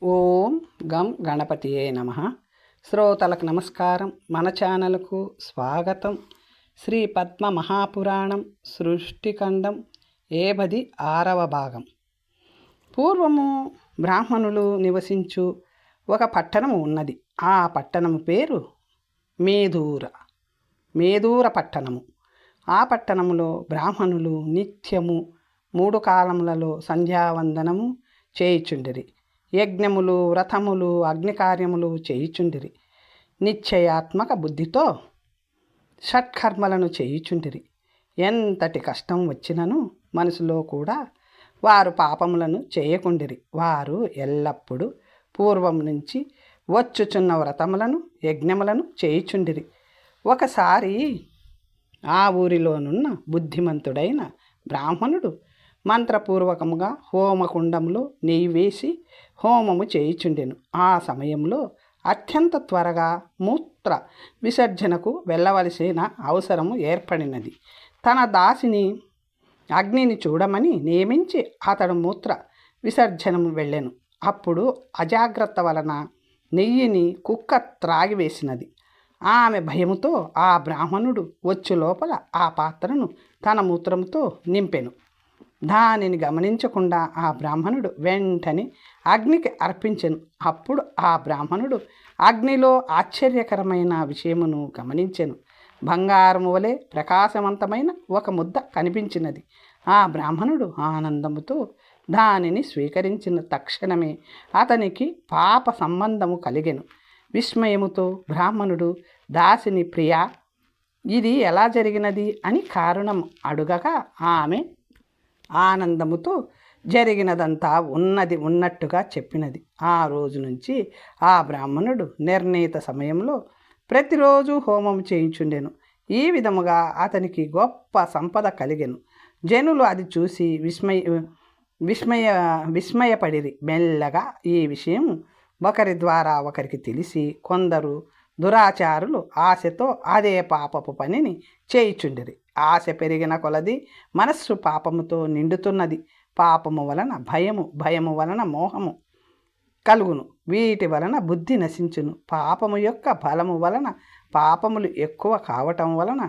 ఓం గం గణపతియే నమ. శ్రోతలకు నమస్కారం. మన ఛానల్కు స్వాగతం. శ్రీ పద్మ మహాపురాణం సృష్టిఖండం 76వ భాగం. పూర్వము బ్రాహ్మణులు నివసించు ఒక పట్టణము ఉన్నది. ఆ పట్టణము పేరు మేదూర పట్టణము. ఆ పట్టణములో బ్రాహ్మణులు నిత్యము 3 కాలములలో సంధ్యావందనము చేయుచుండిరి. యజ్ఞములు, వ్రతములు, అగ్నికార్యములు చేయుచుండిరి. నిశ్చయాత్మక బుద్ధితో షట్కర్మలను చేయుచుండిరి. ఎంతటి కష్టం వచ్చినను మనసులో కూడా వారు పాపములను చేయకుండిరి. వారు ఎల్లప్పుడూ పూర్వం నుంచి వచ్చుచున్న వ్రతములను, యజ్ఞములను చేయుచుండిరి. ఒకసారి ఆ ఊరిలోనున్న బుద్ధిమంతుడైన బ్రాహ్మణుడు మంత్రపూర్వకముగా హోమకుండంలో నెయ్యి వేసి హోమము చేయుచుండెను. ఆ సమయంలో అత్యంత త్వరగా మూత్ర విసర్జనకు వెళ్ళవలసిన అవసరము ఏర్పడినది. తన దాసిని అగ్నిని చూడమని నియమించి అతడు మూత్ర విసర్జనము వెళ్ళెను. అప్పుడు అజాగ్రత్త వలన నెయ్యిని కుక్క త్రాగివేసినది. ఆమె భయముతో ఆ బ్రాహ్మణుడు వచ్చు లోపల ఆ పాత్రను తన మూత్రముతో నింపెను. దానిని గమనించకుండా ఆ బ్రాహ్మణుడు వెంటనే అగ్నికి అర్పించెను. అప్పుడు ఆ బ్రాహ్మణుడు అగ్నిలో ఆశ్చర్యకరమైన విషయమును గమనించెను. బంగారము వలె ప్రకాశవంతమైన ఒక ముద్ద కనిపించినది. ఆ బ్రాహ్మణుడు ఆనందముతో దానిని స్వీకరించిన తక్షణమే అతనికి పాప సంబంధము కలిగెను. విస్మయముతో బ్రాహ్మణుడు దాసిని, ప్రియా, ఇది ఎలా జరిగినది అని కారణం అడుగగా ఆమె ఆనందముతో జరిగినదంతా ఉన్నట్టుగా చెప్పినది. ఆ రోజు నుంచి ఆ బ్రాహ్మణుడు నిర్ణీత సమయంలో ప్రతిరోజు హోమం చేయించుండెను. ఈ విధముగా అతనికి గొప్ప సంపద కలిగెను. జనులు అది చూసి విస్మయపడిరి. మెల్లగా ఈ విషయం ఒకరి ద్వారా ఒకరికి తెలిసి కొందరు దురాచారులు ఆశతో అదే పాపపు పనిని చేయుచుండిరి. ఆశ పెరిగిన కొలది మనస్సు పాపముతో నిండుతున్నది. పాపము వలన భయము, భయము వలన మోహము కలుగును. వీటి వలన బుద్ధి నశించును. పాపము యొక్క బలము వలన పాపములు ఎక్కువ కావటం వలన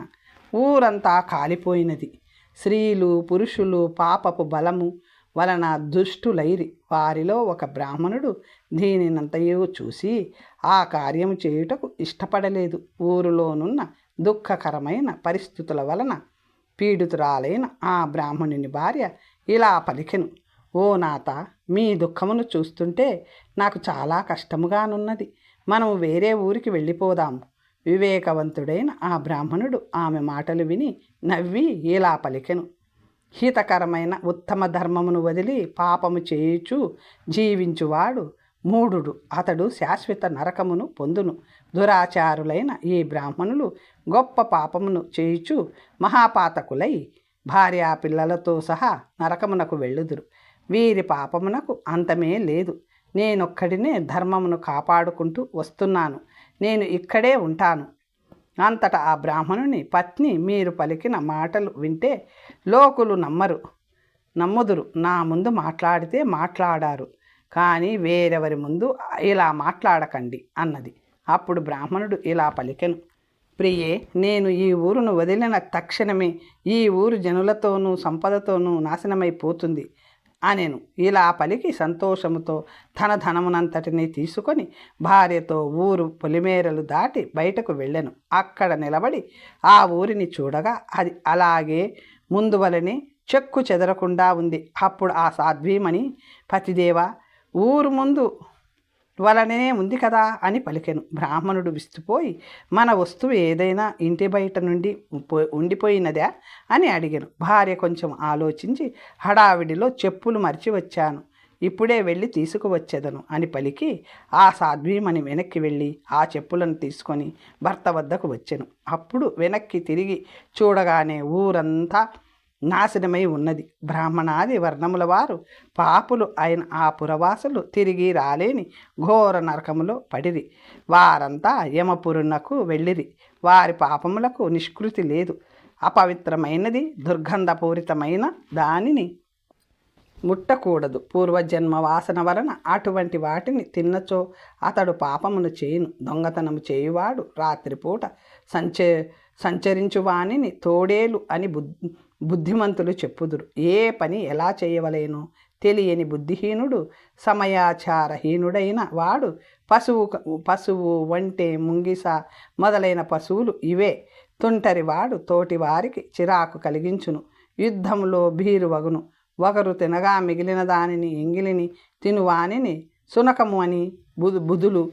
ఊరంతా కాలిపోయినది. స్త్రీలు, పురుషులు పాపపు బలము వలన దుష్టులైరి. వారిలో ఒక బ్రాహ్మణుడు దీనినంతయో చూసి ఆ కార్యము చేయుటకు ఇష్టపడలేదు. ఊరిలోనున్న దుఃఖకరమైన పరిస్థితుల వలన పీడితురాలైన ఆ బ్రాహ్మణుని భార్య ఇలా పలికెను: ఓ నాత, మీ దుఃఖమును చూస్తుంటే నాకు చాలా కష్టముగానున్నది. మనము వేరే ఊరికి వెళ్ళిపోదాము. వివేకవంతుడైన ఆ బ్రాహ్మణుడు ఆమె మాటలు విని నవ్వి ఇలా పలికెను: హితకరమైన ఉత్తమ ధర్మమును వదిలి పాపము చేయుచు జీవించువాడు మూఢుడు. అతడు శాశ్వత నరకమును పొందును. దురాచారులైన ఈ బ్రాహ్మణులు గొప్ప పాపమును చేయుచు మహాపాతకులై భార్యా పిల్లలతో సహా నరకమునకు వెళ్ళుదురు. వీరి పాపమునకు అంతమే లేదు. నేనొక్కడినే ధర్మమును కాపాడుకుంటూ వస్తున్నాను. నేను ఇక్కడే ఉంటాను. అంతటా ఆ బ్రాహ్మణుని పత్ని, మీరు పలికిన మాటలు వింటే లోకులు నమ్ముదురు. నా ముందు మాట్లాడితే మాట్లాడారు, కానీ వేరెవరి ముందు ఇలా మాట్లాడకండి అన్నది. అప్పుడు బ్రాహ్మణుడు ఇలా పలికెను: ప్రియే, నేను ఈ ఊరును వదిలిన తక్షణమే ఈ ఊరు జనులతోనూ సంపదతోనూ నాశనమైపోతుంది అనెను. ఇలా పలికి సంతోషముతో తన ధనమునంతటినీ తీసుకొని భార్యతో ఊరు పొలిమేరలు దాటి బయటకు వెళ్ళెను. అక్కడ నిలబడి ఆ ఊరిని చూడగా అది అలాగే ముందు వలనే చెక్కు చెదరకుండా ఉంది. అప్పుడు ఆ సాధ్వీమణి, పతిదేవ, ఊరు ముందు వలనే ఉంది కదా అని పలికెను. బ్రాహ్మణుడు విస్తుపోయి, మన వస్తువు ఏదైనా ఇంటి బయట నుండి ఉండిపోయినదా అని అడిగాను. భార్య కొంచెం ఆలోచించి, హడావిడిలో చెప్పులు మర్చి వచ్చాను, ఇప్పుడే వెళ్ళి తీసుకువచ్చేదను అని పలికి ఆ సాధ్వీమణి వెనక్కి వెళ్ళి ఆ చెప్పులను తీసుకొని భర్త వద్దకు వచ్చెను. అప్పుడు వెనక్కి తిరిగి చూడగానే ఊరంతా నాశనమై ఉన్నది. బ్రాహ్మణాది వర్ణముల వారు పాపులు అయిన ఆ పురవాసులు తిరిగి రాలేని ఘోర నరకములో పడిరి. వారంతా యమపురునకు వెళ్ళిరి. వారి పాపములకు నిష్కృతి లేదు. అపవిత్రమైనది, దుర్గంధపూరితమైన దానిని ముట్టకూడదు. పూర్వజన్మ వాసన వలన అటువంటి వాటిని తిన్నచో అతడు పాపమును చేయును. దొంగతనము చేయువాడు రాత్రిపూట సంచరించువానిని తోడేలు అని బుద్ధిమంతులు చెప్పుదురు. ఏ పని ఎలా చేయవలేనో తెలియని బుద్ధిహీనుడు సమయాచారహీనుడైన వాడు పశువు వంటే ముంగిస మొదలైన పశువులు ఇవే. తుంటరివాడు తోటి వారికి చిరాకు కలిగించును. యుద్ధంలో భీరువగును. ఒకరు తినగా మిగిలిన దానిని ఎంగిలిని తినువానిని సునకము అని బుధులు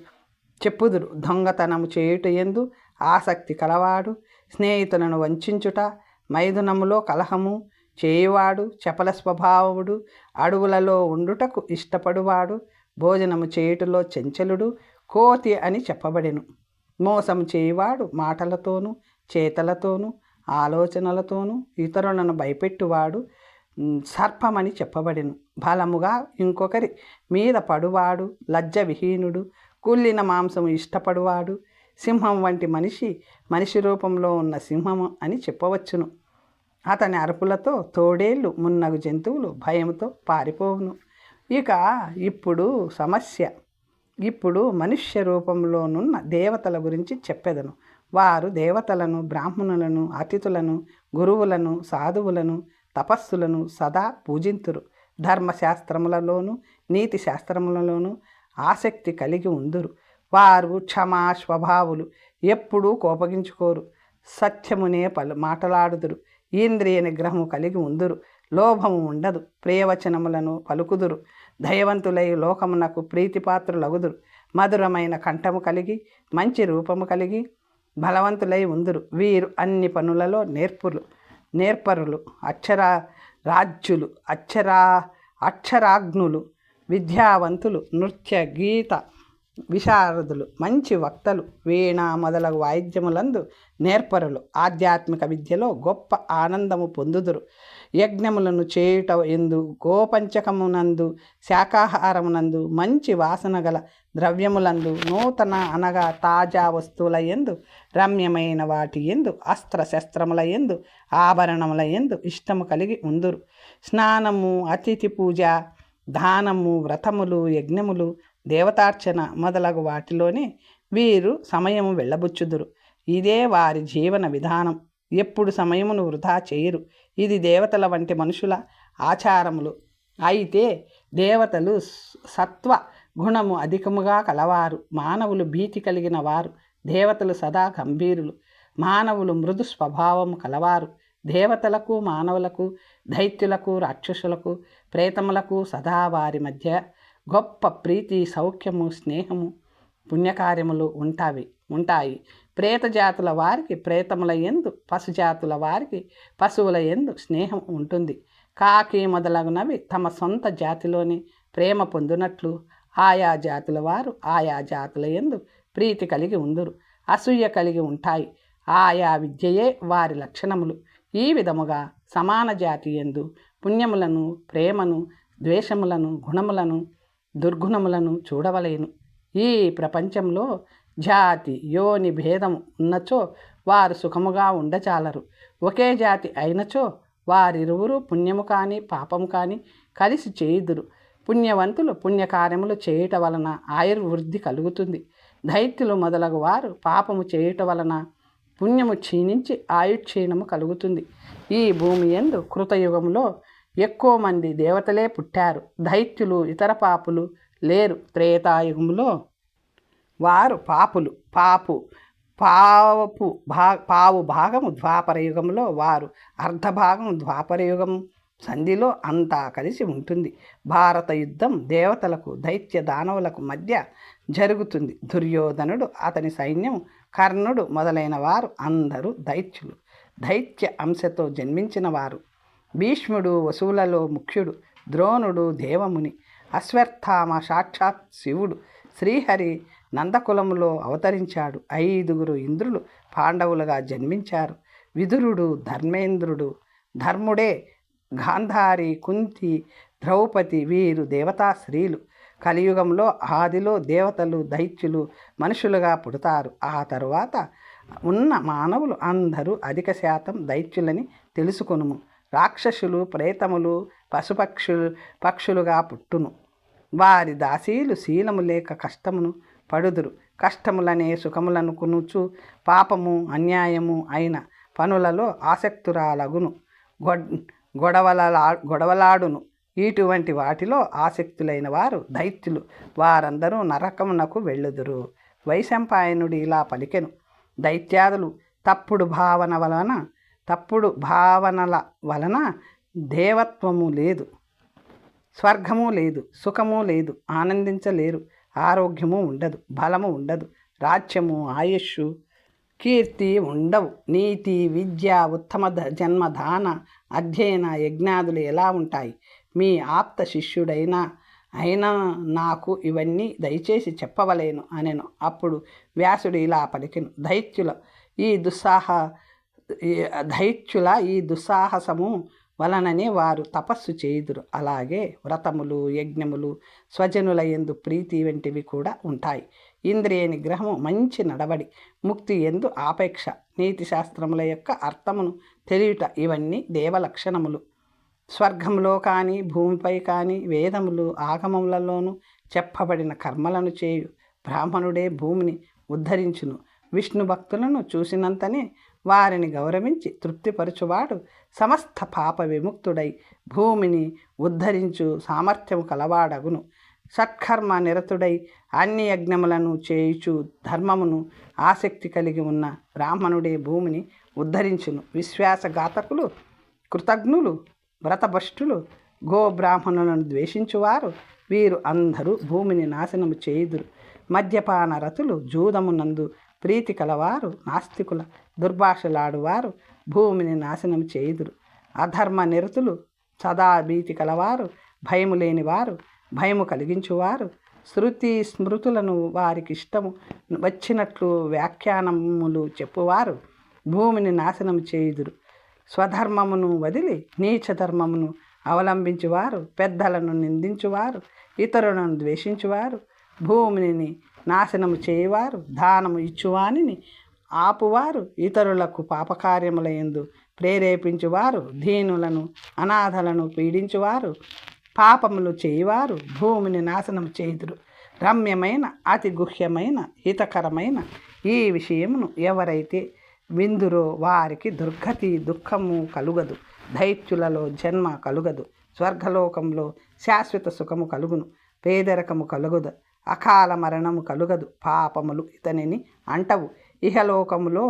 చెప్పుదురు. దొంగతనము చేయుట యందు ఆసక్తి కలవాడు స్నేహితులను వంచుట, మైథునములో కలహము చేయువాడు చపల స్వభావుడు, అడవులలో ఉండుటకు ఇష్టపడువాడు, భోజనము చేయుటలో చంచలుడు, కోతి అని చెప్పబడెను. మోసము చేయువాడు మాటలతోనూ చేతలతోనూ ఆలోచనలతోనూ ఇతరులను భయపెట్టువాడు సర్పమని చెప్పబడెను. బలముగా ఇంకొకరి మీద పడువాడు లజ్జ విహీనుడు, కుళ్ళిన మాంసము ఇష్టపడువాడు సింహం వంటి మనిషి రూపంలో ఉన్న సింహము అని చెప్పవచ్చును. అతని అరుపులతో తోడేళ్ళు మున్నగు జంతువులు భయంతో పారిపోవును. ఇప్పుడు సమస్య. ఇప్పుడు మనుష్య రూపంలోనున్న దేవతల గురించి చెప్పెదను. వారు దేవతలను, బ్రాహ్మణులను, అతిథులను, గురువులను, సాధువులను, తపస్సులను సదా పూజింతురు. ధర్మశాస్త్రములలోనూ నీతి శాస్త్రములలోనూ ఆసక్తి కలిగి ఉందురు. వారు క్షమా స్వభావులు, ఎప్పుడూ కోపగించుకోరు. సత్యమునే మాటలాడుదురు. ఇంద్రియ నిగ్రహము కలిగి ఉందురు. లోభము ఉండదు. ప్రియవచనములను పలుకుదురు. దయవంతులై లోకమునకు ప్రీతిపాత్రులగుదురు. మధురమైన కంఠము కలిగి మంచి రూపము కలిగి బలవంతులై ఉందురు. వీరు అన్ని పనులలో నేర్పరులు, అక్షరాగ్నులు, విద్యావంతులు, నృత్య గీత విశారదులు, మంచి వక్తలు, వీణ మొదలగు వాయిద్యములందు నేర్పరులు. ఆధ్యాత్మిక విద్యలో గొప్ప ఆనందము పొందుదురు. యజ్ఞములను చేయుట ఎందు, గోపంచకమునందు, శాకాహారమునందు, మంచి వాసన గల ద్రవ్యములందు, నూతన అనగా తాజా వస్తువుల ఎందు, రమ్యమైన వాటి ఎందు, అస్త్రశస్త్రముల ఎందు, ఆభరణముల ఎందు ఇష్టము కలిగి ఉందురు. స్నానము, అతిథి పూజ, దానము, వ్రతములు, యజ్ఞములు, దేవతార్చన మొదలగు వాటిలోనే వీరు సమయము వెళ్ళబుచ్చుదురు. ఇదే వారి జీవన విధానం. ఎప్పుడు సమయమును వృధా చేయరు. ఇది దేవతల వంటి మనుషుల ఆచారములు. అయితే దేవతలు సత్వ గుణము అధికముగా కలవారు. మానవులు భీతి కలిగిన వారు. దేవతలు సదా గంభీరులు. మానవులు మృదు స్వభావము కలవారు. దేవతలకు, మానవులకు, దైత్యులకు, రాక్షసులకు, ప్రేతములకు సదా వారి మధ్య గొప్ప ప్రీతి, సౌఖ్యము, స్నేహము, పుణ్యకార్యములు ఉంటాయి. ప్రేత జాతుల వారికి ప్రేతముల యందు, పశుజాతుల వారికి పశువుల యందు స్నేహం ఉంటుంది. కాకి మొదలగునవి తమ సొంత జాతిలోని ప్రేమ పొందినట్లు ఆయా జాతుల వారు ఆయా జాతుల యందు ప్రీతి కలిగి ఉందురు. అసూయ కలిగి ఉంటాయి. ఆయా విద్యయే వారి లక్షణములు. ఈ విధముగా సమాన జాతి యందు పుణ్యములను, ప్రేమను, ద్వేషములను, గుణములను, దుర్గుణములను చూడవలేను. ఈ ప్రపంచంలో జాతి, యోని భేదం ఉన్నచో వారు సుఖముగా ఉండచాలరు. ఒకే జాతి అయినచో వారిరువురు పుణ్యము కానీ పాపము కానీ కలిసి చేయుదురు. పుణ్యవంతులు పుణ్యకార్యములు చేయుట వలన ఆయుర్వృద్ధి కలుగుతుంది. దైత్యులు మొదలగు వారు పాపము చేయుట వలన పుణ్యము క్షీణించి ఆయుక్షీణము కలుగుతుంది. ఈ భూమి యందు కృతయుగంలో ఎక్కువ మంది దేవతలే పుట్టారు. దైత్యులు, ఇతర పాపులు లేరు. త్రేతాయుగంలో వారు పావు భాగము, ద్వాపర యుగంలో వారు అర్ధభాగం, ద్వాపర యుగం సంధిలో అంతా కలిసి ఉంటుంది. భారత యుద్ధం దేవతలకు, దైత్య దానవులకు మధ్య జరుగుతుంది. దుర్యోధనుడు, అతని సైన్యం, కర్ణుడు మొదలైన వారు అందరూ దైత్యులు. దైత్య అంశతో జన్మించిన వారు. భీష్ముడు వసువులలో ముఖ్యుడు. ద్రోణుడు దేవముని. అశ్వత్థామ సాక్షాత్ శివుడు. శ్రీహరి నందకులములో అవతరించాడు. 5 ఇంద్రులు పాండవులుగా జన్మించారు. విదురుడు ధర్మేంద్రుడు. ధర్ముడే గాంధారి, కుంతి, ద్రౌపది వీరు దేవతా స్త్రీలు. కలియుగంలో ఆదిలో దేవతలు, దైత్యులు మనుషులుగా పుడతారు. ఆ తరువాత ఉన్న మానవులు అందరూ అధిక శాతం దైత్యులని తెలుసుకొనుము. రాక్షసులు, ప్రేతములు, పక్షులుగా పుట్టును. వారి దాసీలు శీలము లేక కష్టమును పడుదురు. కష్టములనే సుఖములను కొనుచు పాపము అన్యాయము అయిన పనులలో ఆసక్తురాలగును, గొడవలాడును. ఇటువంటి వాటిలో ఆసక్తులైన వారు దైత్యులు, వారందరూ నరకమునకు వెళ్ళుదురు. వైశంపాయనుడు ఇలా పలికెను. దైత్యాదులు తప్పుడు భావనల వలన దేవత్వము లేదు, స్వర్గము లేదు, సుఖము లేదు, ఆనందించలేరు, ఆరోగ్యము ఉండదు, బలము ఉండదు, రాజ్యము ఆయుష్షు కీర్తి ఉండవు. నీతి విద్య ఉత్తమ జన్మదాన అధ్యయన యజ్ఞాదులు ఎలా ఉంటాయి? మీ ఆప్త అయినా నాకు ఇవన్నీ దయచేసి చెప్పవలేను అనెను. అప్పుడు వ్యాసుడు ఇలా పలికెను. దైత్యుల ఈ దుస్సాహసము వలననే వారు తపస్సు చేయుదురు. అలాగే వ్రతములు, యజ్ఞములు, స్వజనుల యందు ప్రీతి వంటివి కూడా ఉంటాయి. ఇంద్రియ నిగ్రహము, మంచి నడవడి, ముక్తి యందు ఆపేక్ష, నీతి శాస్త్రముల యొక్క అర్థమును తెలియుట, ఇవన్నీ దేవలక్షణములు. స్వర్గంలో కానీ భూమిపై కానీ వేదములు ఆగమములలోనూ చెప్పబడిన కర్మలను చేయు బ్రాహ్మణుడే భూమిని ఉద్ధరించును. విష్ణు భక్తులను చూసినంతనే వారిని గౌరవించి తృప్తిపరచువాడు సమస్త పాప విముక్తుడై భూమిని ఉద్ధరించు సామర్థ్యము కలవాడగును. సత్కర్మ నిరతుడై అన్ని యజ్ఞములను చేయుచు ధర్మమును ఆసక్తి కలిగి ఉన్న బ్రాహ్మణుడే భూమిని ఉద్ధరించును. విశ్వాసఘాతకులు, కృతజ్ఞులు, వ్రతభ్రష్టులు, గోబ్రాహ్మణులను ద్వేషించువారు వీరు అందరూ భూమిని నాశనము చేయుదురు. మద్యపాన రతులు, జూదమునందు ప్రీతి కలవారు, నాస్తికుల, దుర్భాషలాడువారు భూమిని నాశనం చేయుదురు. అధర్మ నిరతులు, సదా భీతి కలవారు, భయము లేనివారు, భయము కలిగించువారు, శృతి స్మృతులను వారికి ఇష్టము వచ్చినట్లు వ్యాఖ్యానములు చెప్పువారు భూమిని నాశనం చేయుదురు. స్వధర్మమును వదిలి నీచ ధర్మమును అవలంబించువారు, పెద్దలను నిందించువారు, ఇతరులను ద్వేషించువారు, భూమిని నాశనము చేయువారు, దానము ఇచ్చువానిని ఆపువారు, ఇతరులకు పాపకార్యముల యందు ప్రేరేపించువారు, దీనులను అనాథలను పీడించువారు, పాపములు చేయువారు భూమిని నాశనం చేయుదురు. రమ్యమైన, అతి గుహ్యమైన, హితకరమైన ఈ విషయమును ఎవరైతే విందురో వారికి దుర్గతి, దుఃఖము కలుగదు. దైత్యులలో జన్మ కలుగదు. స్వర్గలోకంలో శాశ్వత సుఖము కలుగును. పేదరికము కలుగదు. అకాల మరణము కలుగదు. పాపములు ఇతనిని అంటవు. ఇహలోకములో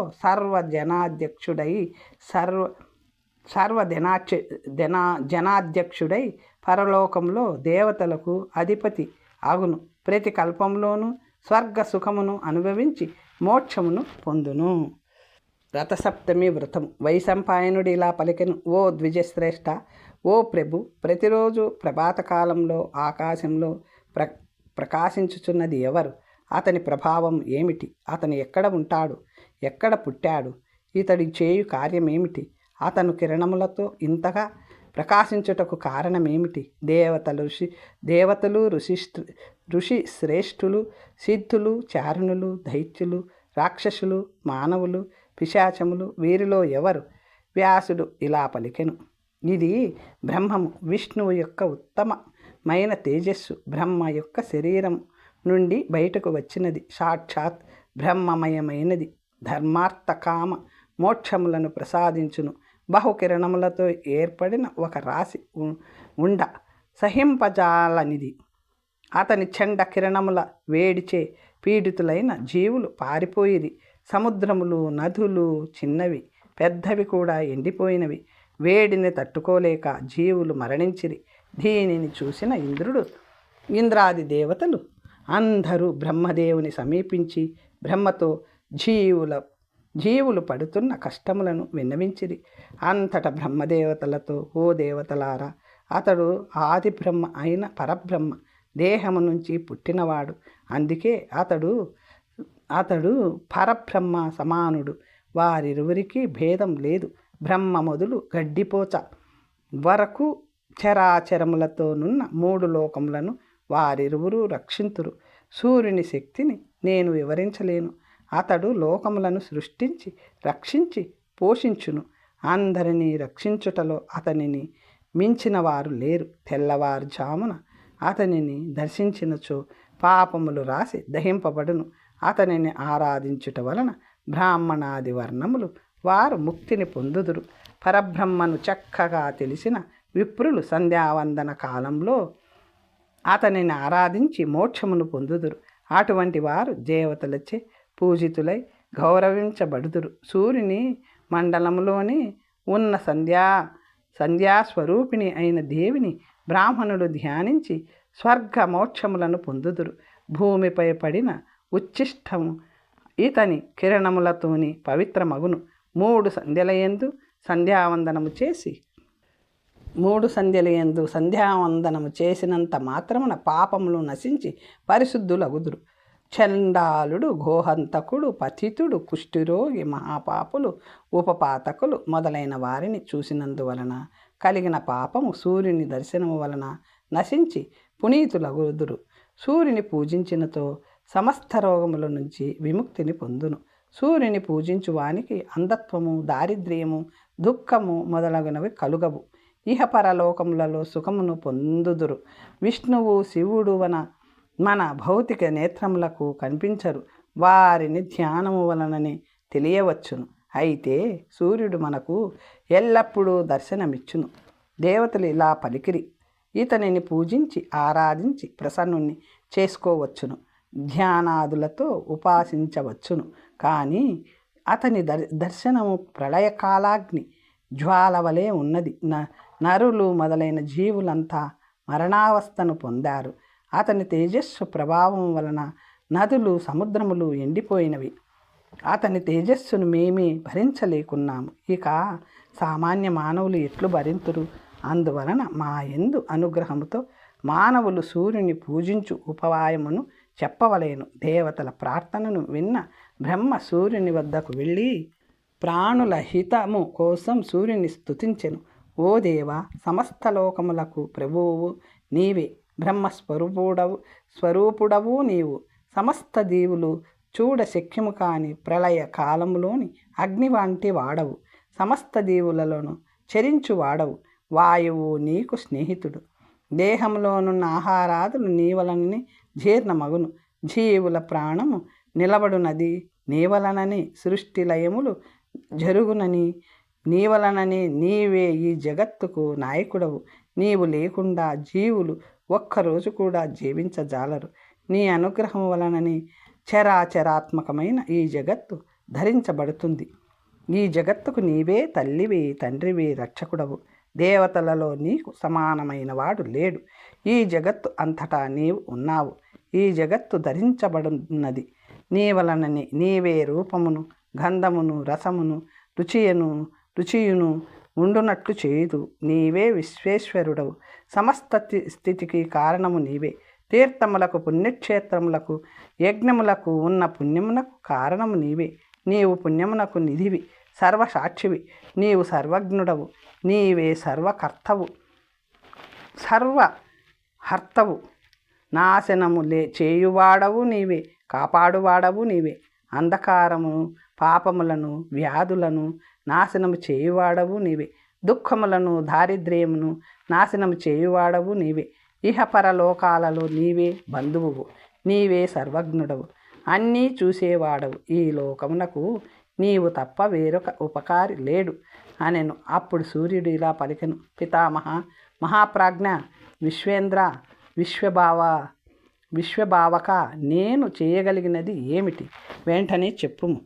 జనాధ్యక్షుడై పరలోకంలో దేవతలకు అధిపతి అగును. ప్రతి కల్పంలోనూ స్వర్గ సుఖమును అనుభవించి మోక్షమును పొందును. రథసప్తమి వ్రతం. వైశంపాయనుడు ఇలా పలికెను. ఓ ద్విజశ్రేష్ఠ, ఓ ప్రభు, ప్రతిరోజు ప్రభాతకాలంలో ఆకాశంలో ప్రకాశించుచున్నది ఎవరు? అతని ప్రభావం ఏమిటి? అతను ఎక్కడ ఉంటాడు? ఎక్కడ పుట్టాడు? ఇతడి చేయు కార్యమేమిటి? అతను కిరణములతో ఇంతగా ప్రకాశించుటకు కారణమేమిటి? దేవతలు, ఋషి శ్రేష్ఠులు, సిద్ధులు, చారుణులు, దైత్యులు, రాక్షసులు, మానవులు, పిశాచములు, వీరిలో ఎవరు? వ్యాసుడు ఇలా పలికెను. ఇది బ్రహ్మము, విష్ణువు యొక్క ఉత్తమమైన తేజస్సు. బ్రహ్మ యొక్క శరీరం నుండి బయటకు వచ్చినది. సాక్షాత్ బ్రహ్మమయమైనది. ధర్మార్థ కామ మోక్షములను ప్రసాదించును. బహుకిరణములతో ఏర్పడిన ఒక రాశి సహింపజాలనిది. అతని చెండ కిరణముల వేడిచే పీడితులైన జీవులు పారిపోయిరి. సముద్రములు, నదులు, చిన్నవి పెద్దవి కూడా ఎండిపోయినవి. వేడిని తట్టుకోలేక జీవులు మరణించిరి. దీనిని చూసిన ఇంద్రాది దేవతలు అందరూ బ్రహ్మదేవుని సమీపించి బ్రహ్మతో జీవులు పడుతున్న కష్టములను విన్నవించిరి. అంతటా బ్రహ్మదేవతలతో, ఓ దేవతలారా, అతడు ఆది బ్రహ్మ అయిన పరబ్రహ్మ దేహము నుంచి పుట్టినవాడు. అందుకే అతడు పరబ్రహ్మ సమానుడు. వారిరువురికి భేదం లేదు. బ్రహ్మ మొదలు గడ్డిపోచ వరకు చరాచరములతోనున్న 3 లోకములను వారిరువురు రక్షింతురు. సూర్యుని శక్తిని నేను వివరించలేను. అతడు లోకములను సృష్టించి రక్షించి పోషించును. అందరినీ రక్షించుటలో అతనిని మించిన వారు లేరు. తెల్లవారుజామున అతనిని దర్శించినచో పాపములు రాసి దహింపబడును. అతనిని ఆరాధించుట వలన బ్రాహ్మణాది వర్ణములు వారు ముక్తిని పొందుదురు. పరబ్రహ్మను చక్కగా తెలిసిన విప్రులు సంధ్యావందన కాలంలో అతనిని ఆరాధించి మోక్షమును పొందుదురు. అటువంటి వారు దేవతలచే పూజితులై గౌరవించబడుదురు. సూర్యుని మండలంలోని ఉన్న సంధ్యాస్వరూపిణి అయిన దేవిని బ్రాహ్మణులు ధ్యానించి స్వర్గ మోక్షములను పొందుదురు. భూమిపై పడిన ఉచ్ఛిష్టము ఇతని కిరణములతోని పవిత్రమగును. 3 సంధ్యలయందు సంధ్యావందనము చేసినంత మాత్రమున పాపములు నశించి పరిశుద్ధులగుదురు. చండాలుడు, గోహంతకుడు, పతితుడు, కుష్ఠిరోగి, మహాపాపులు, ఉపపాతకులు మొదలైన వారిని చూసినందువలన కలిగిన పాపము సూర్యుని దర్శనము వలన నశించి పునీతులగుదురు. సూర్యుని పూజించినతో సమస్త రోగముల నుంచి విముక్తిని పొందును. సూర్యుని పూజించు వానికి అంధత్వము, దారిద్ర్యము, దుఃఖము మొదలగునవి కలుగవు. ఇహపరలోకములలో సుఖమును పొందుదురు. విష్ణువు, శివుడు మన భౌతిక నేత్రములకు కనిపించరు. వారిని ధ్యానము వలననే తెలియవచ్చును. అయితే సూర్యుడు మనకు ఎల్లప్పుడూ దర్శనమిచ్చును. దేవతలు ఇలా పలికిరి: ఇతనిని పూజించి ఆరాధించి ప్రసన్నుని చేసుకోవచ్చును, ధ్యానాదులతో ఉపాసించవచ్చును. కానీ అతని దర్శనము ప్రళయకాలాగ్ని జ్వాల వలె ఉన్నది. నరులు మొదలైన జీవులంతా మరణావస్థను పొందారు. అతని తేజస్సు ప్రభావం వలన నదులు, సముద్రములు ఎండిపోయినవి. అతని తేజస్సును మేమే భరించలేకున్నాము. ఇక సామాన్య మానవులు ఎట్లు భరింతురు? అందువలన మా యందు అనుగ్రహముతో మానవులు సూర్యుని పూజించు ఉపాయమును చెప్పవలేను. దేవతల ప్రార్థనను విన్న బ్రహ్మ సూర్యుని వద్దకు వెళ్ళి ప్రాణుల హితము కోసం సూర్యుని స్తుతించెను. ఓ దేవా, సమస్త లోకములకు ప్రభువు నీవే, బ్రహ్మస్వరూపుడవు నీవు. సమస్త దీవులు చూడ శక్యము కాని ప్రళయ కాలములోని అగ్ని వంటి వాడవు. సమస్త దీవులలోను చరించు వాడవు. వాయువు నీకు స్నేహితుడు. దేహంలోనున్న ఆహారాదులు నీ వలననే జీర్ణమగును. జీవుల ప్రాణము నిలబడునది నీ వలననే. సృష్టి లయములు జరుగునని నీ వలననే. నీవే ఈ జగత్తుకు నాయకుడవు. నీవు లేకుండా జీవులు ఒక్కరోజు కూడా జీవించజాలరు. నీ అనుగ్రహం వలననే చరాచరాత్మకమైన ఈ జగత్తు ధరించబడుతుంది. ఈ జగత్తుకు నీవే తల్లివి, తండ్రివి, రక్షకుడవు. దేవతలలో నీకు సమానమైన వాడు లేడు. ఈ జగత్తు అంతటా నీవు ఉన్నావు. ఈ జగత్తు ధరించబడున్నది నీ వలననే. నీవే రూపమును, గంధమును, రసమును, రుచియును ఉండునట్లు చేయుదు. నీవే విశ్వేశ్వరుడవు. సమస్త స్థితికి కారణము నీవే. తీర్థములకు, పుణ్యక్షేత్రములకు, యజ్ఞములకు ఉన్న పుణ్యమునకు కారణము నీవే. నీవు పుణ్యమునకు నిధివి, సర్వసాక్షివి. నీవు సర్వజ్ఞుడవు. నీవే సర్వకర్తవు, సర్వహర్తవు. నాశనము చేయువాడవు నీవే, కాపాడువాడవు నీవే. అంధకారమును, పాపములను, వ్యాధులను నాశనము చేయువాడవు నీవే. దుఃఖములను, దారిద్ర్యమును నాశనము చేయువాడవు నీవే. ఇహపరలోకాలలో నీవే బంధువువు. నీవే సర్వజ్ఞుడవు, అన్నీ చూసేవాడవు. ఈ లోకమునకు నీవు తప్ప వేరొక ఉపకారి లేడు అనెను. అప్పుడు సూర్యుడు ఇలా పలికెను: పితామహ, మహాప్రాజ్ఞ, విశ్వేంద్ర, విశ్వభావక, నేను చేయగలిగినది ఏమిటి? వెంటనే చెప్పుము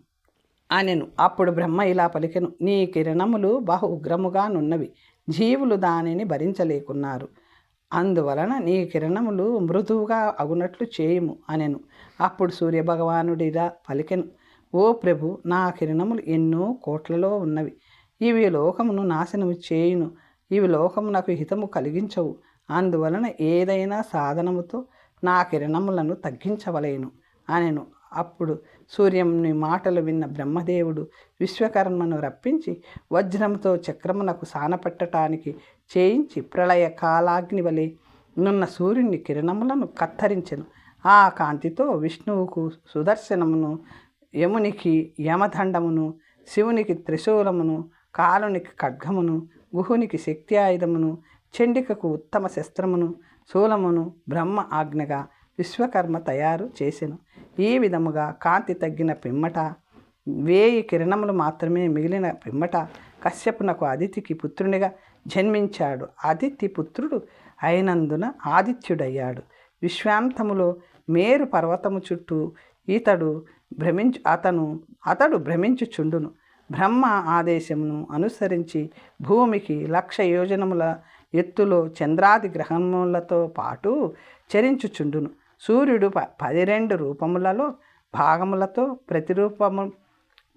అనెను. అప్పుడు బ్రహ్మ ఇలా పలికెను: నీ కిరణములు బహు ఉగ్రముగానున్నవి. జీవులు దానిని భరించలేకున్నారు. అందువలన నీ కిరణములు మృదువుగా అగునట్లు చేయుము అనెను. అప్పుడు సూర్యభగవానుడిలా పలికెను: ఓ ప్రభు, నా కిరణములు ఎన్నో కోట్లలో ఉన్నవి. ఇవి లోకమును నాశనము చేయును. ఇవి లోకమునకు హితము కలిగించవు. అందువలన ఏదైనా సాధనముతో నా కిరణములను తగ్గించవలేను అనెను. అప్పుడు సూర్యుని మాటలు విన్న బ్రహ్మదేవుడు విశ్వకర్మను రప్పించి వజ్రంతో చక్రమునకు సానపెట్టడానికి చేయించి ప్రళయ కాలాగ్ని వలె నున్న సూర్యుని కిరణములను కత్తరించెను. ఆ కాంతితో విష్ణువుకు సుదర్శనమును, యమునికి యమదండమును, శివునికి త్రిశూలమును, కాలునికి ఖడ్గమును, గుహునికి శక్తి ఆయుధమును, చండికకు ఉత్తమ శస్త్రమును శూలమును బ్రహ్మ ఆజ్ఞగా విశ్వకర్మ తయారు చేసెను. ఈ విధముగా కాంతి తగ్గిన పిమ్మట 1000 కిరణములు మాత్రమే మిగిలిన పిమ్మట కశ్యపునకు అదితికి పుత్రునిగా జన్మించాడు. అదితి పుత్రుడు అయినందున ఆదిత్యుడయ్యాడు. విశ్వాంతములో మేరు పర్వతము చుట్టూ అతడు భ్రమించుచుండును. బ్రహ్మ ఆదేశమును అనుసరించి భూమికి 1,00,000 యోజనముల ఎత్తులో చంద్రాది గ్రహములతో పాటు చరించుచుండును. సూర్యుడు 12 రూపములలో భాగములతో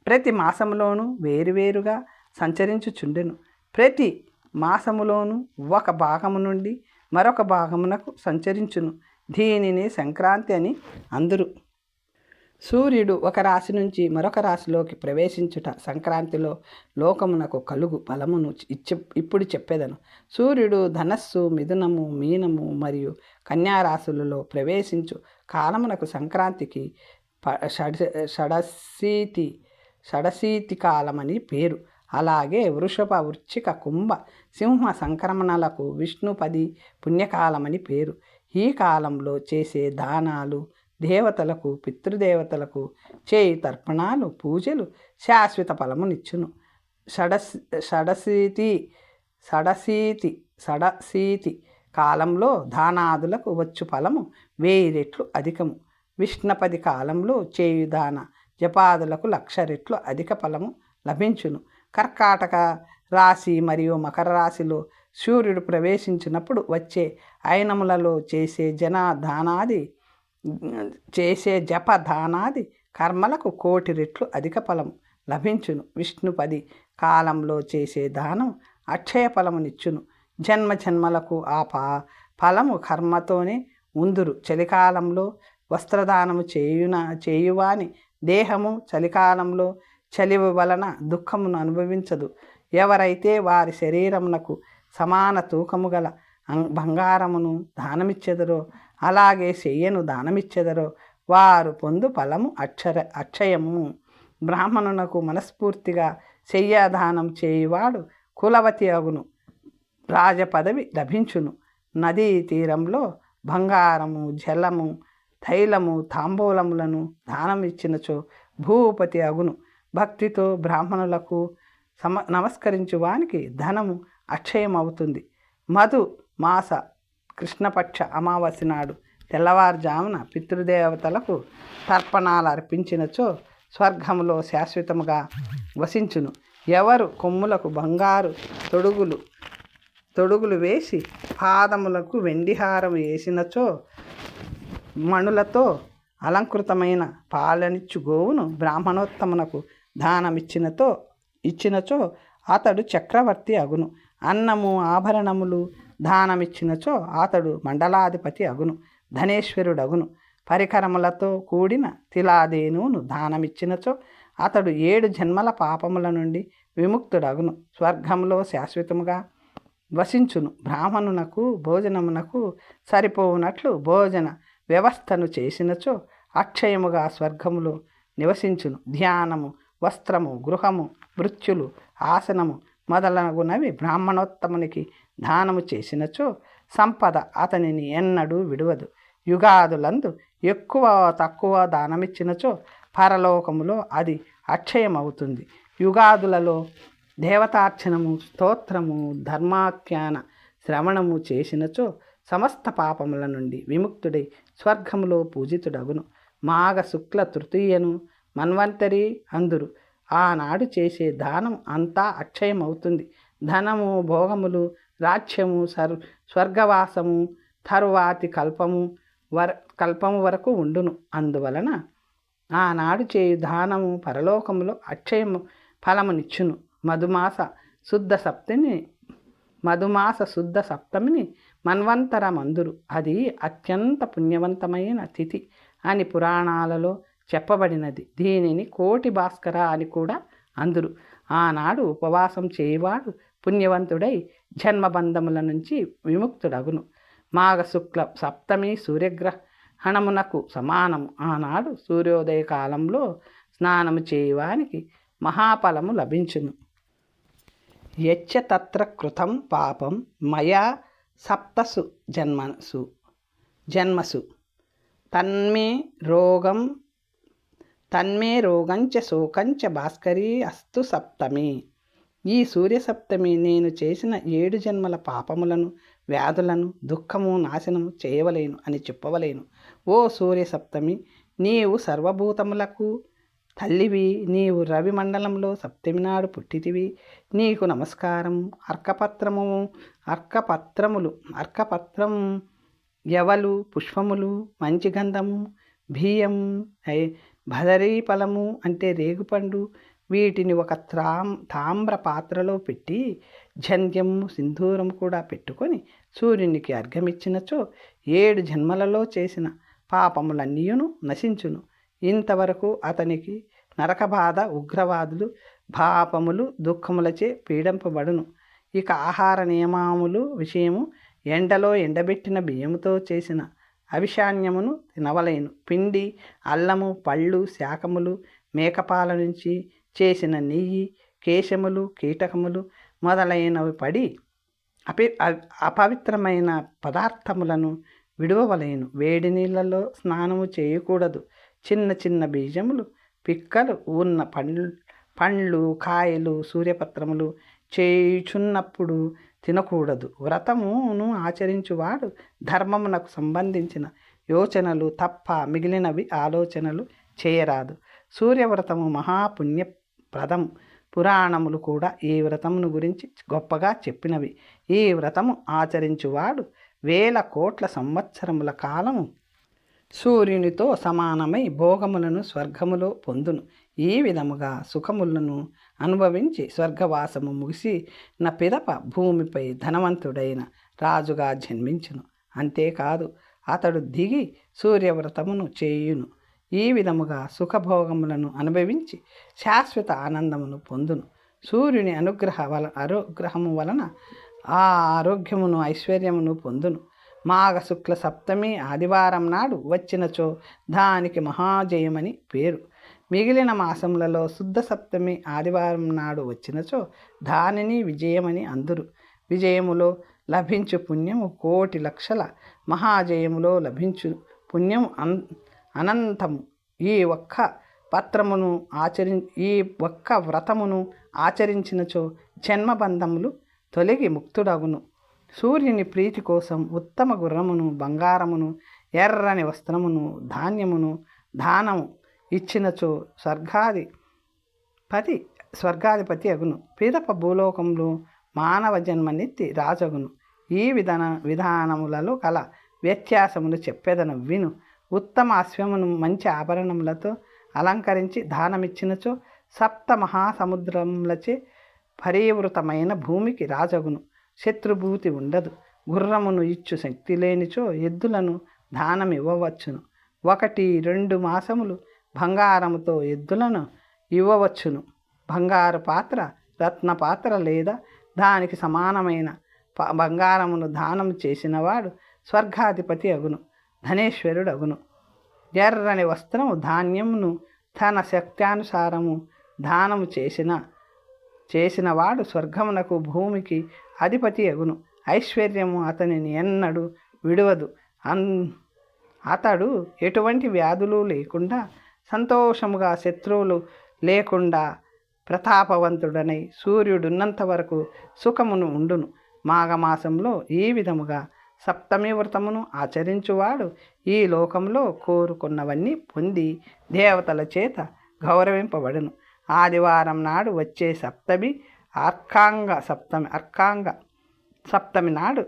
ప్రతి మాసములోనూ వేరువేరుగా సంచరించుచుండెను. ప్రతి మాసములోనూ ఒక భాగము నుండి మరొక భాగమునకు సంచరించును. దీనిని సంక్రాంతి అని అందురు. సూర్యుడు ఒక రాశి నుంచి మరొక రాశిలోకి ప్రవేశించుట సంక్రాంతిలో లోకమునకు కలుగు ఫలమును ఇప్పుడు చెప్పేదను. సూర్యుడు ధనస్సు, మిథునము, మీనము మరియు కన్యారాశులలో ప్రవేశించు కాలమునకు సంక్రాంతికి షడశీతి కాలమని పేరు. అలాగే వృషభ, వృశ్చిక, కుంభ, సింహ సంక్రమణలకు విష్ణుపది పుణ్యకాలమని పేరు. ఈ కాలంలో చేసే దానాలు, దేవతలకు పితృదేవతలకు చేయి తర్పణాలు, పూజలు శాశ్వత ఫలమునిచ్చును. షడశీతి కాలంలో దానాదులకు వచ్చు ఫలము 1000 రెట్లు అధికము. విష్ణుపది కాలంలో చేయు దాన జపాదులకు 1,00,000 రెట్లు అధిక ఫలము లభించును. కర్కాటక రాశి మరియు మకర రాశిలో సూర్యుడు ప్రవేశించినప్పుడు వచ్చే అయినములలో చేసే జపదానాది కర్మలకు 1,00,000 రెట్లు అధిక ఫలం లభించును. విష్ణుపది కాలంలో చేసే దానం అక్షయ ఫలమునిచ్చును. జన్మలకు ఆ ఫలము కర్మతోనే ఉందురు. చలికాలంలో వస్త్రదానము చేయువాని దేహము చలికాలంలో చలి వలన దుఃఖమును అనుభవించదు. ఎవరైతే వారి శరీరమునకు సమాన తూకము గల బంగారమును దానమిచ్చెదరో, అలాగే శయ్యను దానమిచ్చెదరో వారు పొందు ఫలము అక్షయము. బ్రాహ్మణునకు మనస్ఫూర్తిగా శయ్యాదానం చేయువాడు కులవతి అగును, రాజపదవి లభించును. నదీ తీరంలో బంగారము, జలము, తైలము, తాంబూలములను దానమిచ్చినచో భూపతి అగును. భక్తితో బ్రాహ్మణులకు నమస్కరించు వానికి ధనము అక్షయమవుతుంది. మధు మాస కృష్ణపక్ష అమావాస్య నాడు తెల్లవారుజామున పితృదేవతలకు తర్పణాలు అర్పించినచో స్వర్గములో శాశ్వతముగా వసించును. ఎవరు కొమ్ములకు బంగారు తొడుగులు వేసి పాదములకు వెండిహారం వేసినచో, మణులతో అలంకృతమైన పాలనిచ్చు గోవును బ్రాహ్మణోత్తమునకు ఇచ్చినచో అతడు చక్రవర్తి అగును. అన్నము, ఆభరణములు దానమిచ్చినచో అతడు మండలాధిపతి అగును, ధనేశ్వరుడగును. పరికరములతో కూడిన తిలాదేనును దానమిచ్చినచో అతడు 7 జన్మల పాపముల నుండి విముక్తుడగును, స్వర్గంలో శాశ్వతముగా వసించును. బ్రాహ్మణునకు భోజనమునకు సరిపోవునట్లు భోజన వ్యవస్థను చేసినచో అక్షయముగా స్వర్గములో నివసించును. ధ్యానము, వస్త్రము, గృహము, మృత్యులు, ఆసనము మొదలగునవి బ్రాహ్మణోత్తమునికి దానము చేసినచో సంపద అతనిని ఎన్నడూ విడువదు. యుగాదులందు ఎక్కువ తక్కువ దానమిచ్చినచో పరలోకములో అది అక్షయమవుతుంది. యుగాదులలో దేవతార్చనము, స్తోత్రము, ధర్మాఖ్యాన శ్రవణము చేసినచో సమస్త పాపముల నుండి విముక్తుడై స్వర్గములో పూజితుడగును. మాఘ శుక్ల తృతీయను మన్వంతరి అందురు. ఆనాడు చేసే దానం అంతా అక్షయమవుతుంది. ధనము, భోగములు, రాజ్యము, స్వర్గవాసము తరువాతి కల్పము వరకు ఉండును. అందువలన ఆనాడు చేయు దానము పరలోకములో అక్షయము ఫలమునిచ్చును. మధుమాస శుద్ధ సప్తమిని మన్వంతర మందురు. అది అత్యంత పుణ్యవంతమైన తిథి అని పురాణాలలో చెప్పబడినది. దీనిని కోటి భాస్కర అని కూడా అందురు. ఆనాడు ఉపవాసం చేయవాడు పుణ్యవంతుడై జన్మబంధముల నుంచి విముక్తుడగును. మాఘశుక్ల సప్తమి సూర్యగ్రహణమునకు సమానము. ఆనాడు సూర్యోదయ కాలంలో స్నానము చేయవానికి మహాఫలము లభించును. యచ్చ తత్ర కృతం పాపం మయా సప్తసు జన్మసు తన్మే రోగంచ శోకంచ భాస్కరీ అస్తు సప్తమి. ఈ సూర్యసప్తమి నేను చేసిన 7 జన్మల పాపములను, వ్యాధులను, దుఃఖము నాశనము చేయవలేను అని చెప్పవలేను. ఓ సూర్యసప్తమి, నీవు సర్వభూతములకు తల్లివి. నీవు రవి మండలంలో సప్తమి నాడు పుట్టితివి. నీకు నమస్కారం. అర్కపత్రం యవలు, పుష్పములు, మంచి గంధము, బియ్యం, భదరీ ఫలము అంటే రేగుపండు, వీటిని ఒక తామ్ర పాత్రలో పెట్టి జంధ్యము, సింధూరము కూడా పెట్టుకొని సూర్యునికి అర్ఘ్యమిచ్చినచో 7 జన్మలలో చేసిన పాపములన్నీయును నశించును. ఇంతవరకు అతనికి నరకబాధ, ఉగ్రవాదులు, పాపములు, దుఃఖములచే పీడింపబడును. ఇక ఆహార నియమములు విషయము, ఎండలో ఎండబెట్టిన బియ్యముతో చేసిన అవిషాన్యమును తినవలేను. పిండి, అల్లము, పళ్ళు, శాకములు, మేకపాల నుంచి చేసిన నెయ్యి, కేశములు, కీటకములు మొదలైనవి పడి అపవిత్రమైన పదార్థములను విడువవలేను. వేడి నీళ్ళలో స్నానము చేయకూడదు. చిన్న చిన్న బీజములు, పిక్కలు ఉన్న పండ్లు, కాయలు, సూర్యపత్రములు చేయుచున్నప్పుడు తినకూడదు. వ్రతమును ఆచరించువాడు ధర్మమునకు సంబంధించిన యోచనలు తప్ప మిగిలినవి ఆలోచనలు చేయరాదు. సూర్యవ్రతము మహాపుణ్యప్రదం. పురాణములు కూడా ఈ వ్రతమును గురించి గొప్పగా చెప్పినవి. ఈ వ్రతము ఆచరించువాడు 1000 కోట్ల సంవత్సరముల కాలము సూర్యునితో సమానమై భోగములను స్వర్గములో పొందును. ఈ విధముగా సుఖములను అనుభవించి స్వర్గవాసము ముగిసిన పిదప భూమిపై ధనవంతుడైన రాజుగా జన్మించును. అంతేకాదు, అతడు దిగి సూర్యవ్రతమును చేయును. ఈ విధముగా సుఖభోగములను అనుభవించి శాశ్వత ఆనందమును పొందును. సూర్యుని అనుగ్రహము వలన ఆ ఆరోగ్యమును, ఐశ్వర్యమును పొందును. మాఘ శుక్ల సప్తమి ఆదివారం నాడు వచ్చినచో దానికి మహాజయమని పేరు. మిగిలిన మాసములలో శుద్ధ సప్తమి ఆదివారం నాడు వచ్చినచో దానిని విజయమని అందురు. విజయములో లభించు పుణ్యము 1,00,00,000 లక్షల, మహాజయములో లభించు పుణ్యము అనంతము. ఈ ఒక్క వ్రతమును ఆచరించినచో జన్మబంధములు తొలగి ముక్తుడగును. సూర్యుని ప్రీతి కోసం ఉత్తమ గుర్రమును, బంగారమును, ఎర్రని వస్త్రమును, ధాన్యమును దానము ఇచ్చినచో స్వర్గాధిపతి అగును. పిదప భూలోకంలో మానవ జన్మనెత్తి రాజగును. ఈ విధానములలో కల వ్యత్యాసములు చెప్పెదను విను. ఉత్తమ అశ్వమును మంచి ఆభరణములతో అలంకరించి దానమిచ్చినచో 7 మహాసముద్రములచే పరివృతమైన భూమికి రాజగును. శత్రుభూతి ఉండదు. గుర్రమును ఇచ్చు శక్తి లేనిచో ఎద్దులను దానమివ్వవచ్చును. 1-2 మాసములు బంగారముతో ఎద్దులను ఇవ్వవచ్చును. బంగారు పాత్ర, రత్న పాత్ర లేదా దానికి సమానమైన బంగారమును దానము చేసినవాడు స్వర్గాధిపతి అగును, ధనేశ్వరుడు అగును. ఎర్రని వస్త్రము, ధాన్యమును తన శక్త్యానుసారము దానము చేసినవాడు స్వర్గమునకు, భూమికి అధిపతి అగును. ఐశ్వర్యము అతనిని ఎన్నడూ విడువదు. అతడు ఎటువంటి వ్యాధులు లేకుండా సంతోషముగా, శత్రువులు లేకుండా ప్రతాపవంతుడనై సూర్యుడున్నంత వరకు సుఖమును ఉండును. మాఘమాసంలో ఈ విధముగా సప్తమి వ్రతమును ఆచరించువాడు ఈ లోకంలో కోరుకున్నవన్నీ పొంది దేవతల చేత గౌరవింపబడును. ఆదివారం నాడు వచ్చే సప్తమి అర్కాంగ సప్తమి నాడు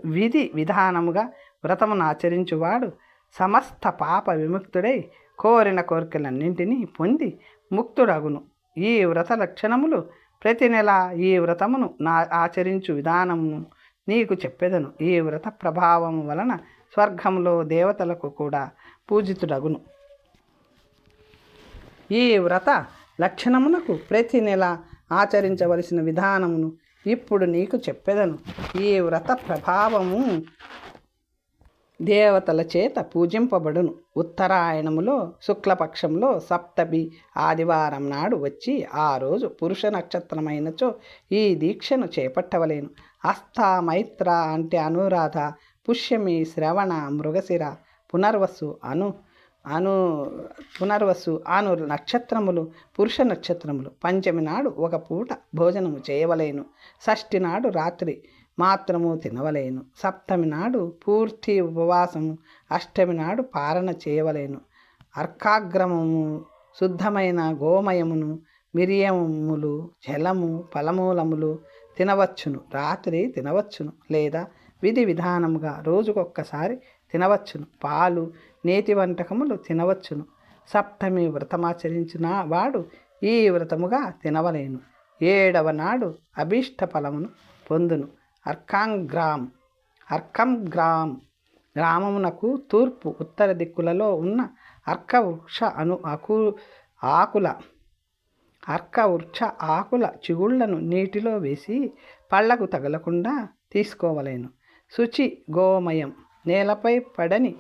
విధానముగా వ్రతమును ఆచరించువాడు సమస్త పాప విముక్తుడై కోరిన కోరికలన్నింటినీ పొంది ముక్తుడగును. ఈ వ్రత లక్షణములు ప్రతి నెల ఈ వ్రతమును ఆచరించు విధానమును నీకు చెప్పెదను. ఈ వ్రత ప్రభావము వలన స్వర్గంలో దేవతలకు కూడా పూజితుడగును. ఈ వ్రత లక్షణమునకు ప్రతి నెల ఆచరించవలసిన విధానమును ఇప్పుడు నీకు చెప్పెదను. ఈ వ్రత ప్రభావము దేవతల చేత పూజింపబడును. ఉత్తరాయణములో శుక్లపక్షంలో సప్తమి ఆదివారం నాడు వచ్చి ఆ రోజు పురుష నక్షత్రమైనచో ఈ దీక్షను చేపట్టవలేను. హస్త మైత్ర అంటే అనురాధ, పుష్యమి శ్రవణ మృగశిర పునర్వసు అను నక్షత్రములు పురుష నక్షత్రములు. పంచమి నాడు ఒక పూట భోజనము చేయవలేను. షష్ఠి నాడు రాత్రి మాత్రము తినవలేను. సప్తమి నాడు పూర్తి ఉపవాసము. అష్టమి నాడు పారణ చేయవలేను. అర్కాగ్రమము శుద్ధమైన గోమయమును మిరియములు జలము ఫలమూలములు తినవచ్చును. రాత్రి తినవచ్చును లేదా విధి విధానముగా రోజుకొక్కసారి తినవచ్చును. పాలు నేతి వంటకములు తినవచ్చును. సప్తమి వ్రతమాచరించిన వాడు ఈ వ్రతముగా తినవలేను. 7వ నాడు అభీష్ట ఫలమును పొందును. అర్కం గ్రామమునకు తూర్పు ఉత్తర దిక్కులలో ఉన్న అర్క వృక్ష ఆకుల చిగుళ్లను నీటిలో వేసి పళ్ళకు తగలకుండా తీసుకోవలేను. శుచి గోమయం నేలపై పడని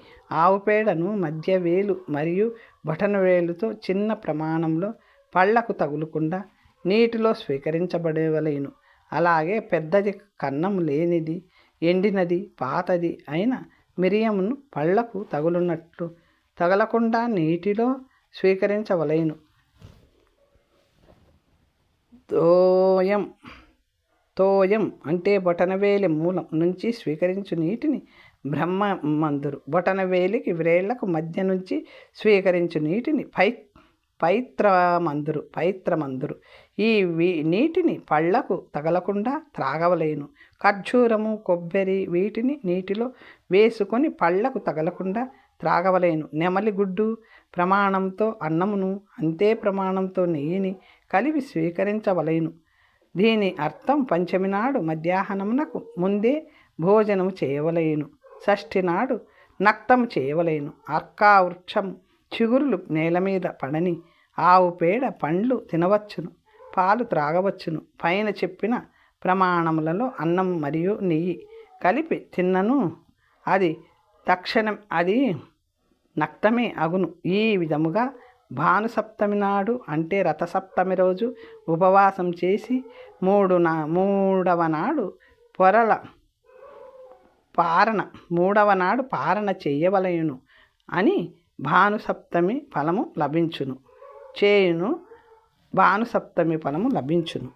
ఆవు పేడను మధ్య వేలు మరియు బటన వేలుతో చిన్న ప్రమాణంలో పళ్ళకు తగులకుండా నీటిలో స్వీకరించబడవలేను. అలాగే పెద్దది కన్నం లేనిది ఎండినది పాతది అయిన మిరియమును పళ్ళకు తగలకుండా నీటిలో స్వీకరించవలేను. తోయం అంటే బొటనవేలి మూలం నుంచి స్వీకరించు నీటిని బ్రహ్మమందురు. బొటనవేలికి వ్రేళ్లకు మధ్య నుంచి స్వీకరించు నీటిని పైత్రమందురు. ఈ నీటిని పళ్ళకు తగలకుండా త్రాగవలేను. ఖర్జూరము కొబ్బరి వీటిని నీటిలో వేసుకొని పళ్ళకు తగలకుండా త్రాగవలేను. నెమలి గుడ్డు ప్రమాణంతో అన్నమును అంతే ప్రమాణంతో నెయ్యిని కలిపి స్వీకరించవలేను. దీని అర్థం పంచమి నాడు మధ్యాహ్నమునకు ముందే భోజనము చేయవలేను. షష్ఠి నాడు నక్తము చేయవలేను. అర్కావృక్షం చిగురులు నేల మీద పడని ఆవు పేడ పండ్లు తినవచ్చును. పాలు త్రాగవచ్చును. పైన చెప్పిన ప్రమాణములలో అన్నం మరియు నెయ్యి కలిపి తిన్నను అది నక్తమే అగును. ఈ విధముగా భానుసప్తమి నాడు అంటే రథసప్తమి రోజు ఉపవాసం చేసి మూడవ నాడు పారణ చెయ్యవలయును అని భానుసప్తమి ఫలము లభించును.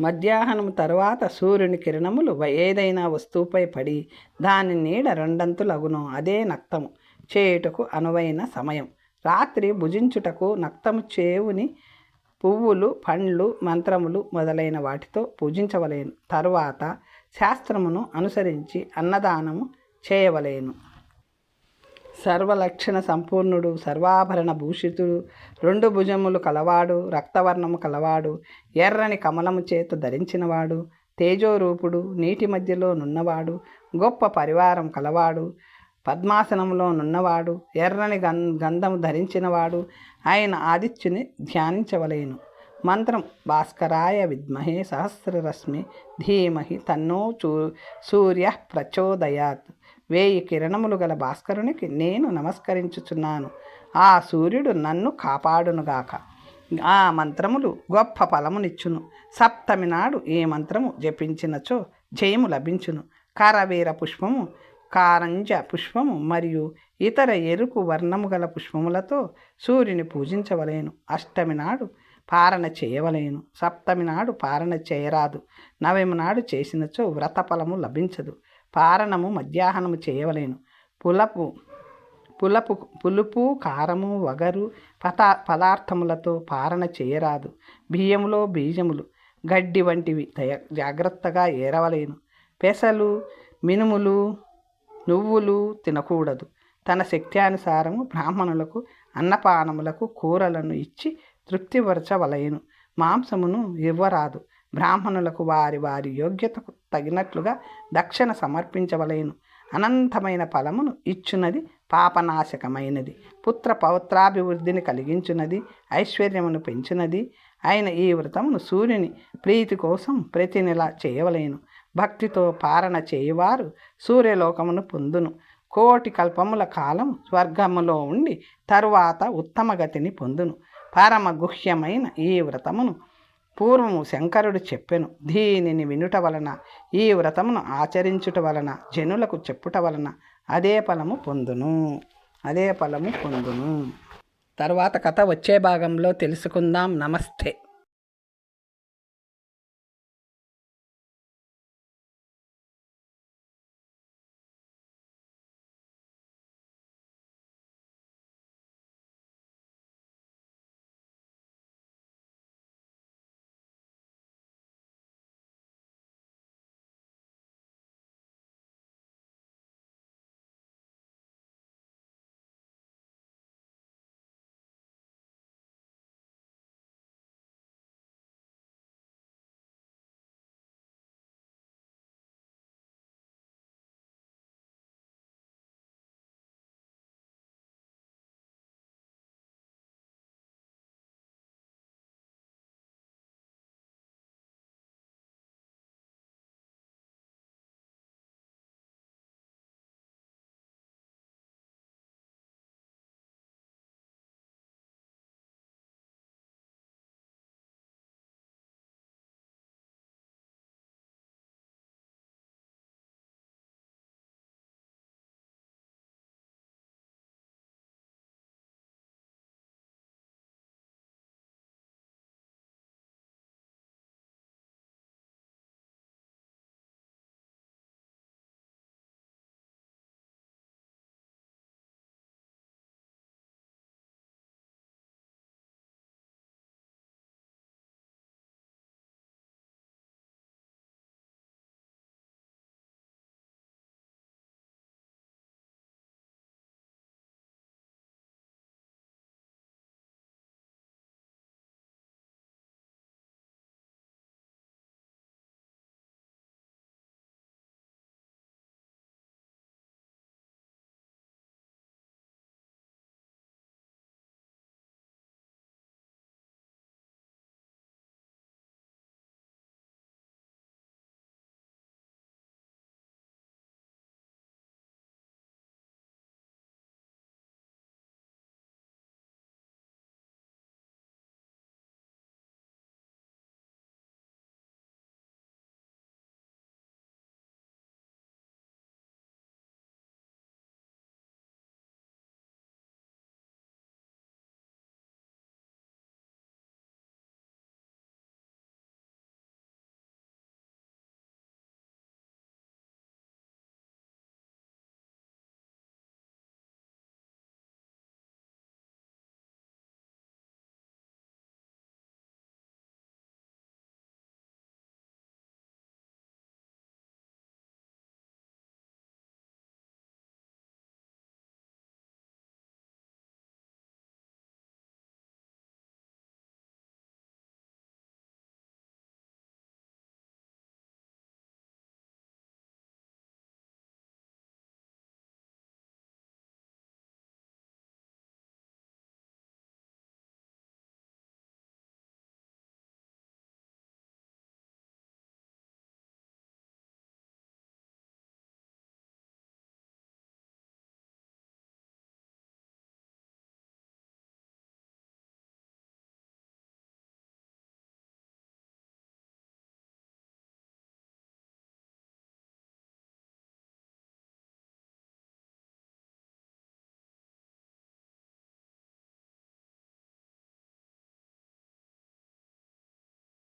మధ్యాహ్నం తరువాత సూర్యుని కిరణములు ఏదైనా వస్తువుపై పడి దాని నీడ రెండంతులగును. అదే నక్తము చేయుటకు అనువైన సమయం. రాత్రి భుజించుటకు నక్తము చేవుని పువ్వులు పండ్లు మంత్రములు మొదలైన వాటితో పూజించవలేను. తరువాత శాస్త్రమును అనుసరించి అన్నదానము చేయవలేను. సర్వలక్షణ సంపూర్ణుడు, సర్వాభరణ భూషితుడు, 2 భుజములు కలవాడు, రక్తవర్ణము కలవాడు, ఎర్రని కమలము చేత ధరించినవాడు, తేజోరూపుడు, నీటి మధ్యలో నున్నవాడు, గొప్ప పరివారం కలవాడు, పద్మాసనంలో నున్నవాడు, ఎర్రని గంధము ధరించినవాడు ఆయన ఆదిత్యుని ధ్యానించవలేను. మంత్రం భాస్కరాయ విద్మహే సహస్రరశ్మి ధీమహి తన్నో సూర్య ప్రచోదయాత్. 1000 కిరణములు గల భాస్కరునికి నేను నమస్కరించుచున్నాను. ఆ సూర్యుడు నన్ను కాపాడునుగాక. ఆ మంత్రములు గొప్ప ఫలమునిచ్చును. సప్తమి నాడు ఈ మంత్రము జపించినచో జయము లభించును. కరవీర పుష్పము, కారంజ పుష్పము మరియు ఇతర ఎరుపు వర్ణము గల పుష్పములతో సూర్యుని పూజించవలేను. అష్టమి నాడు పారణ చేయవలేను. సప్తమి నాడు పారణ చేయరాదు. నవమి నాడు చేసినచో వ్రతఫలము లభించదు. పారణము మధ్యాహ్నము చేయవలేను. పులుపు కారము వగరు పదార్థములతో పారణ చేయరాదు. బియ్యములో బీజములు గడ్డి వంటివి జాగ్రత్తగా ఏరవలేను. పెసలు మినుములు నువ్వులు తినకూడదు. తన శక్త్యానుసారము బ్రాహ్మణులకు అన్నపానములకు కూరలను ఇచ్చి తృప్తిపరచవలయను. మాంసమును ఇవ్వరాదు. బ్రాహ్మణులకు వారి వారి యోగ్యతకు తగినట్లుగా దక్షిణ సమర్పించవలయను. అనంతమైన ఫలమును ఇచ్చున్నది, పాపనాశకమైనది, పుత్ర పౌత్రాభివృద్ధిని కలిగించున్నది, ఐశ్వర్యమును పెంచున్నది అయిన ఈ వ్రతమును సూర్యుని ప్రీతి కోసం ప్రతి నెల చేయవలేను. భక్తితో పారణ చేయువారు సూర్యలోకమును పొందును. కోటి కల్పముల కాలం స్వర్గములో ఉండి తరువాత ఉత్తమ గతిని పొందును. పరమ గుహ్యమైన ఈ వ్రతమును పూర్వము శంకరుడు చెప్పెను. దీనిని వినుట వలన, ఈ వ్రతమును ఆచరించుట వలన, జనులకు చెప్పుట వలన అదే ఫలము పొందును. తరువాత కథ వచ్చే భాగంలో తెలుసుకుందాం. నమస్తే.